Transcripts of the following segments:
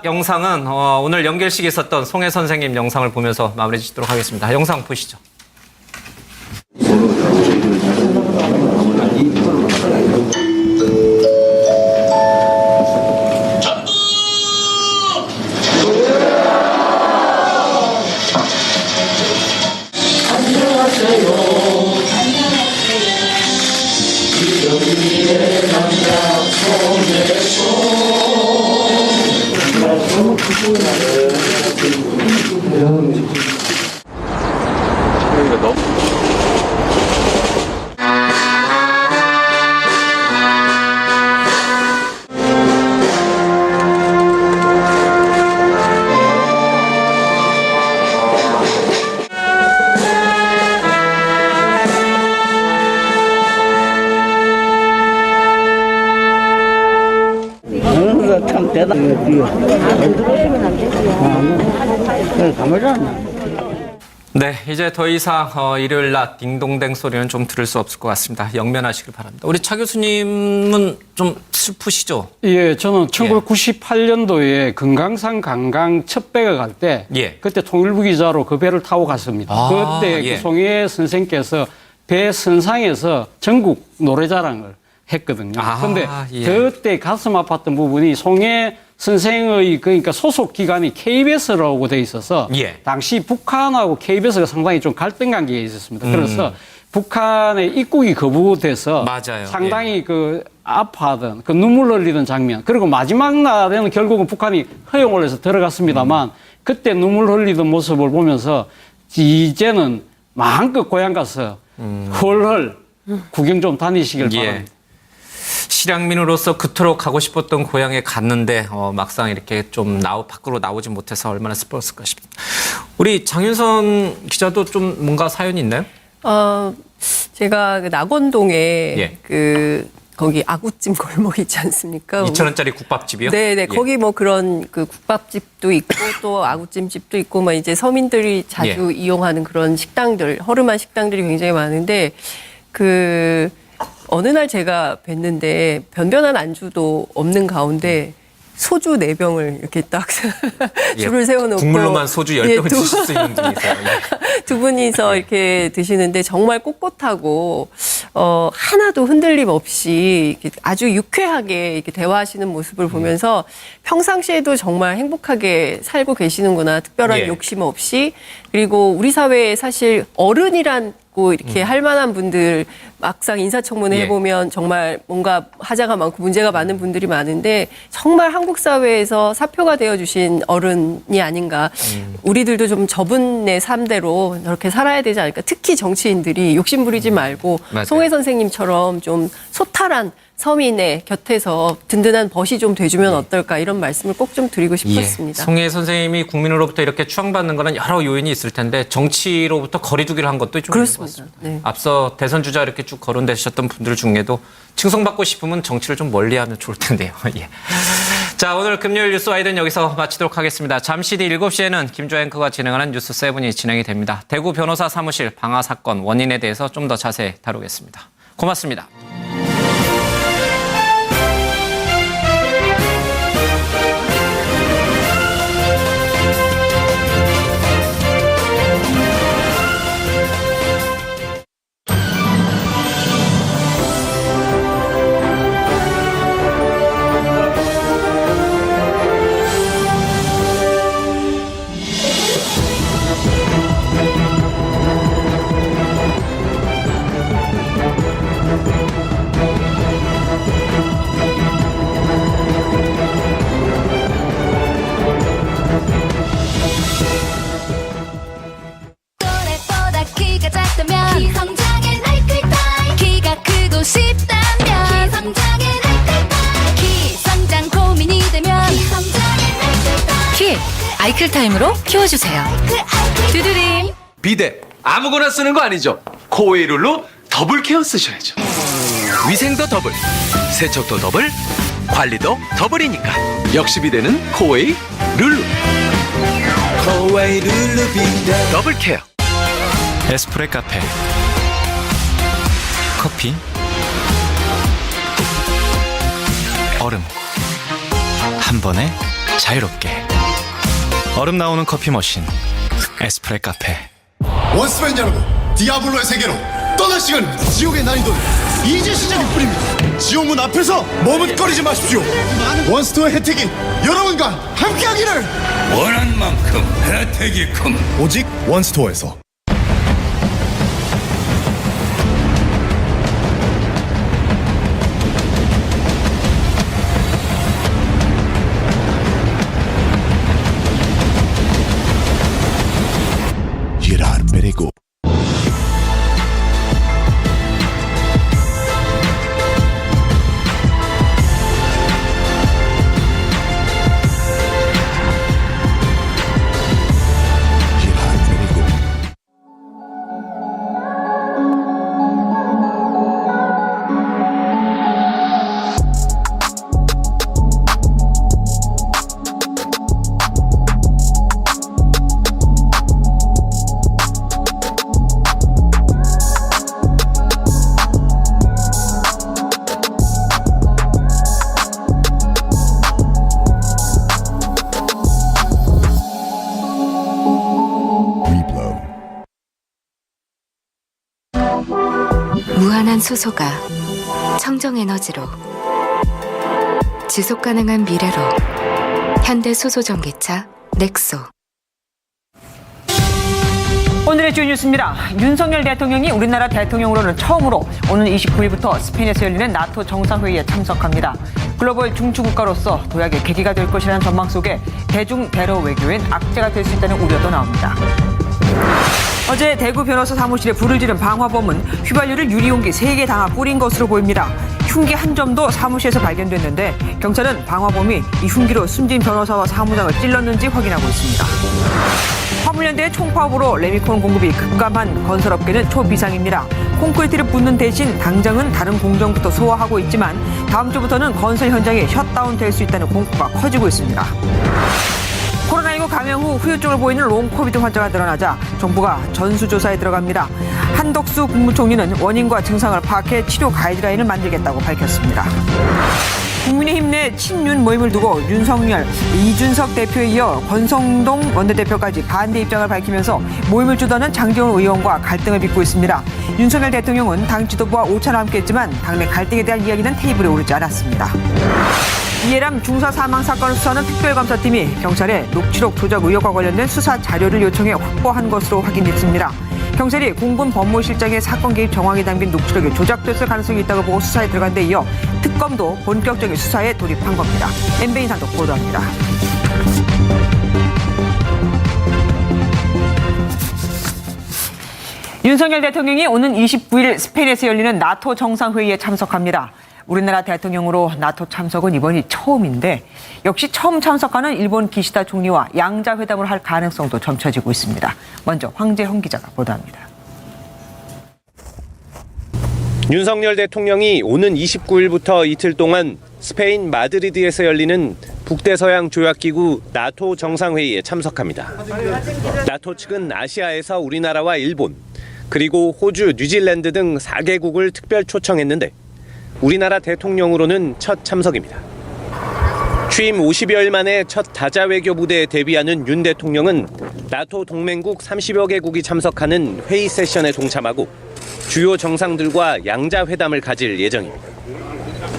영상은 오늘 연결식에 있었던 송혜 선생님 영상을 보면서 마무리 짓도록 하겠습니다. 영상 보시죠. 참 대단해요. 네, 이제 더 이상 일요일 낮 딩동댕 소리는 좀 들을 수 없을 것 같습니다. 영면하시길 바랍니다. 우리 차 교수님은 좀 슬프시죠? 예, 저는 1998년도에 금강산 관광 첫 배가 갈 때 예. 그때 통일부 기자로 그 배를 타고 갔습니다. 그때 예. 그 송혜 선생께서 배 선상에서 전국 노래자랑을 했거든요. 그런데 예. 그때 가슴 아팠던 부분이 송혜 선생의 그러니까 소속 기관이 KBS라고 돼 있어서 예. 당시 북한하고 KBS가 상당히 좀 갈등 관계에 있었습니다. 그래서 북한의 입국이 거부돼서 맞아요. 상당히 예. 그 아파하던 그 눈물 흘리던 장면, 그리고 마지막 날에는 결국은 북한이 허용을 해서 들어갔습니다만 그때 눈물 흘리던 모습을 보면서 이제는 마음껏 고향 가서 헐헐 구경 좀 다니시길 바랍니다. 실향민으로서 그토록 가고 싶었던 고향에 갔는데 막상 이렇게 좀 밖으로 나오지 못해서 얼마나 슬펐을까 싶습니다. 우리 장윤선 기자도 좀 뭔가 사연이 있나요? 제가 그 낙원동에 예. 거기 아구찜 골목 있지 않습니까? 2,000원짜리 국밥집이요? 네네. 예. 거기 뭐 그런 그 국밥집도 있고 또 아구찜집도 있고 막 이제 서민들이 자주 이용하는 그런 식당들, 허름한 식당들이 굉장히 많은데 어느 날 제가 뵀는데 변변한 안주도 없는 가운데 소주 4병을 이렇게 딱 줄을 세워놓고 국물로만 소주 10병을 드실 수 있는 분이 있어요. 두 분이서 이렇게 드시는데 정말 꼿꼿하고 하나도 흔들림 없이 이렇게 아주 유쾌하게 이렇게 대화하시는 모습을 보면서 평상시에도 정말 행복하게 살고 계시는구나. 특별한 욕심 없이. 그리고 우리 사회에 사실 어른이라고 이렇게 할 만한 분들 막상 인사청문회 해보면 정말 뭔가 하자가 많고 문제가 많은 분들이 많은데 정말 한국 사회에서 사표가 되어주신 어른이 아닌가. 우리들도 좀 저분의 삶대로 이렇게 살아야 되지 않을까. 특히 정치인들이 욕심 부리지 말고 맞아요. 송혜 선생님처럼 좀 소탈한 서민의 곁에서 든든한 벗이 좀 돼주면 어떨까 이런 말씀을 꼭 좀 드리고 싶었습니다. 송혜 선생님이 국민으로부터 이렇게 추앙받는 거는 여러 요인이 있을 텐데 정치로부터 거리두기를 한 것도 좀 있는 것 같습니다. 네. 앞서 대선 주자 이렇게 쭉 거론되셨던 분들 중에도 칭송받고 싶으면 정치를 좀 멀리하면 좋을 텐데요. 예. 자, 오늘 금요일 뉴스 와이드는 여기서 마치도록 하겠습니다. 잠시 뒤 7시에는 김조 앵커가 진행하는 뉴스 7이 진행이 됩니다. 대구 변호사 사무실 방화 사건 원인에 대해서 좀 더 자세히 다루겠습니다. 고맙습니다. 또래보다 키가 작다면 기성장애 나이클타임 키가 크고 싶다면 기성장애 나이클타임 기성장 고민이 되면 기성장애 나이클타임 키 아이클타임으로 키워주세요. 두드림. 비데 아무거나 쓰는 거 아니죠? 코웨이 룰루 더블 케어 쓰셔야죠. 위생도 더블, 세척도 더블, 관리도 더블이니까 역시 비데는 코웨이 룰루. 코웨이 룰루 비데 더블 케어. 에스프레 카페 커피 얼음 한 번에 자유롭게. 얼음 나오는 커피 머신. 에스프레 카페. 원스팬 여러분, 디아블로의 세계로 떠날 시간입니다. 지옥의 난이도는 이제 시작일 뿐입니다. 지옥문 앞에서 머뭇거리지 마십시오. 원스토어의 혜택이 여러분과 함께하기를. 원한 만큼 혜택이 큼. 오직 원스토어에서. Girar Perego. 무한한 수소가 청정에너지로 지속가능한 미래로 현대수소전기차 넥소. 오늘의 주요 뉴스입니다. 윤석열 대통령이 우리나라 대통령으로는 처음으로 오는 29일부터 스페인에서 열리는 나토 정상회의에 참석합니다. 글로벌 중추국가로서 도약의 계기가 될 것이라는 전망 속에 대중 대러 외교엔 악재가 될 수 있다는 우려도 나옵니다. 어제 대구 변호사 사무실에 불을 지른 방화범은 휘발유를 유리용기 3개 담아 뿌린 것으로 보입니다. 흉기 한 점도 사무실에서 발견됐는데 경찰은 방화범이 이 흉기로 숨진 변호사와 사무장을 찔렀는지 확인하고 있습니다. 화물연대의 총파업으로 레미콘 공급이 급감한 건설업계는 초비상입니다. 콘크리트를 붓는 대신 당장은 다른 공정부터 소화하고 있지만 다음 주부터는 건설 현장이 셧다운 될 수 있다는 공포가 커지고 있습니다. 코로나19 감염 후 후유증을 보이는 롱코비드 환자가 늘어나자 정부가 전수조사에 들어갑니다. 한덕수 국무총리는 원인과 증상을 파악해 치료 가이드라인을 만들겠다고 밝혔습니다. 국민의힘 내 친윤 모임을 두고 윤석열, 이준석 대표에 이어 권성동 원내대표까지 반대 입장을 밝히면서 모임을 주도하는 장제원 의원과 갈등을 빚고 있습니다. 윤석열 대통령은 당 지도부와 오차를 함께했지만 당내 갈등에 대한 이야기는 테이블에 오르지 않았습니다. 이해람 중사 사망 사건을 수사하는 특별감사팀이 경찰에 녹취록 조작 의혹과 관련된 수사 자료를 요청해 확보한 것으로 확인됐습니다. 경찰이 공군 법무실장의 사건 개입 정황이 담긴 녹취록이 조작됐을 가능성이 있다고 보고 수사에 들어간 데 이어 특검도 본격적인 수사에 돌입한 겁니다. MBN 산독 보도합니다. 윤석열 대통령이 오는 29일 스페인에서 열리는 나토 정상회의에 참석합니다. 우리나라 대통령으로 나토 참석은 이번이 처음인데 역시 처음 참석하는 일본 기시다 총리와 양자회담을 할 가능성도 점쳐지고 있습니다. 먼저 황재헌 기자가 보도합니다. 윤석열 대통령이 오는 29일부터 이틀 동안 스페인 마드리드에서 열리는 북대서양 조약기구 나토 정상회의에 참석합니다. 나토 측은 아시아에서 우리나라와 일본, 그리고 호주, 뉴질랜드 등 4개국을 특별 초청했는데 우리나라 대통령으로는 첫 참석입니다. 취임 50여일 만에 첫 다자 외교 무대에 데뷔하는 윤 대통령은 나토 동맹국 30여 개국이 참석하는 회의 세션에 동참하고 주요 정상들과 양자회담을 가질 예정입니다.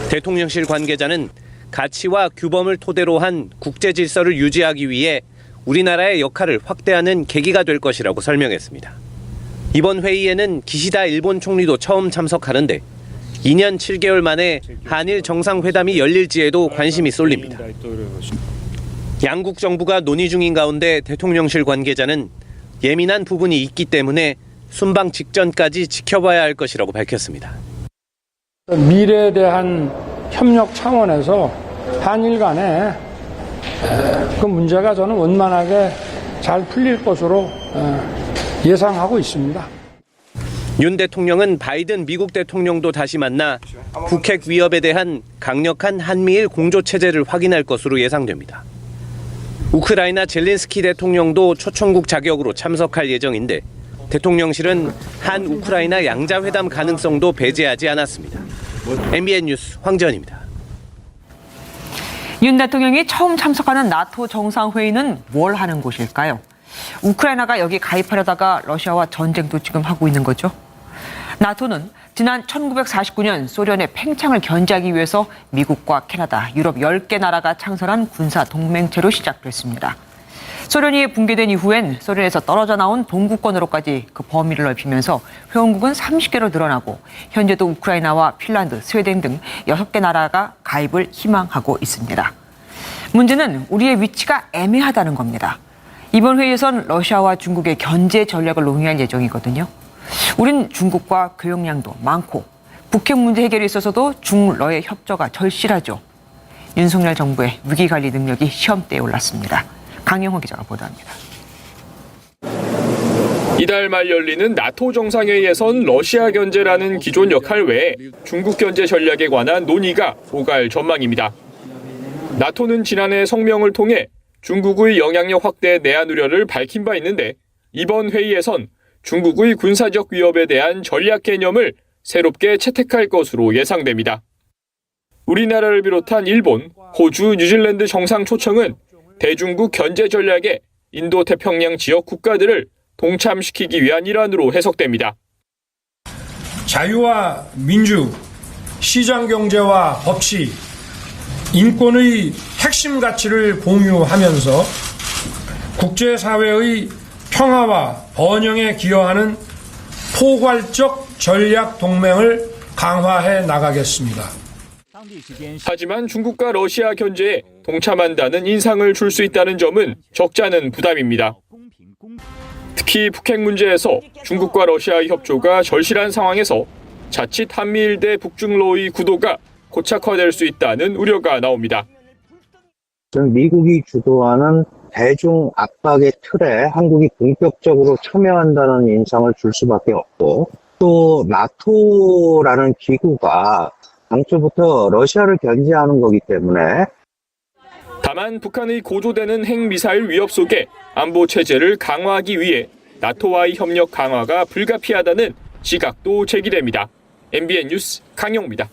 대통령실 관계자는 가치와 규범을 토대로 한 국제 질서를 유지하기 위해 우리나라의 역할을 확대하는 계기가 될 것이라고 설명했습니다. 이번 회의에는 기시다 일본 총리도 처음 참석하는데 2년 7개월 만에 한일 정상회담이 열릴지에도 관심이 쏠립니다. 양국 정부가 논의 중인 가운데 대통령실 관계자는 예민한 부분이 있기 때문에 순방 직전까지 지켜봐야 할 것이라고 밝혔습니다. 미래에 대한 협력 차원에서 한일 간에 그 문제가 저는 원만하게 잘 풀릴 것으로 예상하고 있습니다. 윤 대통령은 바이든 미국 대통령도 다시 만나 북핵 위협에 대한 강력한 한미일 공조체제를 확인할 것으로 예상됩니다. 우크라이나 젤렌스키 대통령도 초청국 자격으로 참석할 예정인데 대통령실은 한 우크라이나 양자회담 가능성도 배제하지 않았습니다. MBN 뉴스 황재헌입니다. 윤 대통령이 처음 참석하는 나토 정상회의는 뭘 하는 곳일까요? 우크라이나가 여기 가입하려다가 러시아와 전쟁도 지금 하고 있는 거죠. 나토는 지난 1949년 소련의 팽창을 견제하기 위해서 미국과 캐나다, 유럽 10개 나라가 창설한 군사 동맹체로 시작됐습니다. 소련이 붕괴된 이후엔 소련에서 떨어져 나온 동구권으로까지 그 범위를 넓히면서 회원국은 30개로 늘어나고 현재도 우크라이나와 핀란드, 스웨덴 등 6개 나라가 가입을 희망하고 있습니다. 문제는 우리의 위치가 애매하다는 겁니다. 이번 회의에선 러시아와 중국의 견제 전략을 논의할 예정이거든요. 우린 중국과 교역량도 많고 북핵 문제 해결에 있어서도 중러의 협조가 절실하죠. 윤석열 정부의 위기관리 능력이 시험대에 올랐습니다. 강영호 기자가 보도합니다. 이달 말 열리는 나토 정상회의에선 러시아 견제라는 기존 역할 외에 중국 견제 전략에 관한 논의가 오갈 전망입니다. 나토는 지난해 성명을 통해 중국의 영향력 확대 내한 우려를 밝힌 바 있는데 이번 회의에선 중국의 군사적 위협에 대한 전략 개념을 새롭게 채택할 것으로 예상됩니다. 우리나라를 비롯한 일본, 호주, 뉴질랜드 정상 초청은 대중국 견제 전략에 인도태평양 지역 국가들을 동참시키기 위한 일환으로 해석됩니다. 자유와 민주, 시장경제와 법치, 인권의 핵심 가치를 공유하면서 국제사회의 평화와 번영에 기여하는 포괄적 전략 동맹을 강화해 나가겠습니다. 하지만 중국과 러시아 견제에 동참한다는 인상을 줄 수 있다는 점은 적지 않은 부담입니다. 특히 북핵 문제에서 중국과 러시아의 협조가 절실한 상황에서 자칫 한미일 대 북중러의 구도가 고착화될 수 있다는 우려가 나옵니다. 미국이 주도하는 대중 압박의 틀에 한국이 본격적으로 참여한다는 인상을 줄 수밖에 없고 또 나토라는 기구가 당초부터 러시아를 견제하는 거기 때문에 다만 북한의 고조되는 핵미사일 위협 속에 안보 체제를 강화하기 위해 나토와의 협력 강화가 불가피하다는 시각도 제기됩니다. MBN 뉴스 강영호입니다.